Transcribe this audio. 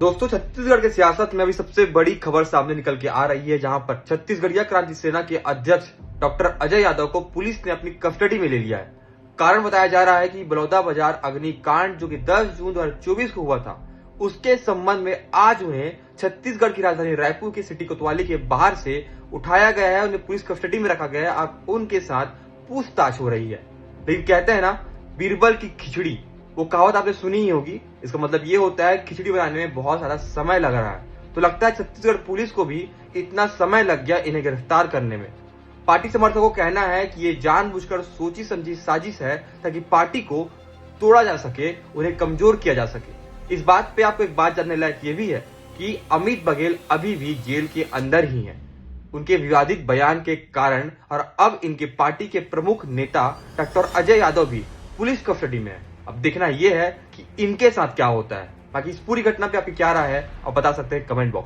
दोस्तों, छत्तीसगढ़ के सियासत में अभी सबसे बड़ी खबर सामने निकल के आ रही है, जहां पर छत्तीसगढ़िया क्रांति सेना के अध्यक्ष डॉक्टर अजय यादव को पुलिस ने अपनी कस्टडी में ले लिया है। कारण बताया जा रहा है कि बलौदाबाजार अग्निकांड जो कि 10 जून 2024 को हुआ था, उसके संबंध में आज उन्हें छत्तीसगढ़ की राजधानी रायपुर की सिटी कोतवाली के बाहर से उठाया गया है। उन्हें पुलिस कस्टडी में रखा गया है। अब उनके साथ पूछताछ हो रही है। लेकिन कहते हैं ना, बीरबल की खिचड़ी, वो कहावत आपने सुनी ही होगी। इसका मतलब ये होता है खिचड़ी बनाने में बहुत सारा समय लग रहा है। तो लगता है छत्तीसगढ़ पुलिस को भी इतना समय लग गया इन्हें गिरफ्तार करने में। पार्टी समर्थकों का कहना है कि ये जानबूझकर सोची समझी साजिश है ताकि पार्टी को तोड़ा जा सके, उन्हें कमजोर किया जा सके। इस बात पे आपको एक बात जानने लायक ये भी है कि अमित बघेल अभी भी जेल के अंदर ही हैं। उनके विवादित बयान के कारण और अब इनके पार्टी के प्रमुख नेता डॉक्टर अजय यादव भी पुलिस कस्टडी में है। अब देखना यह है कि इनके साथ क्या होता है। बाकी इस पूरी घटना पे आपकी क्या राय है, आप बता सकते हैं कमेंट बॉक्स में।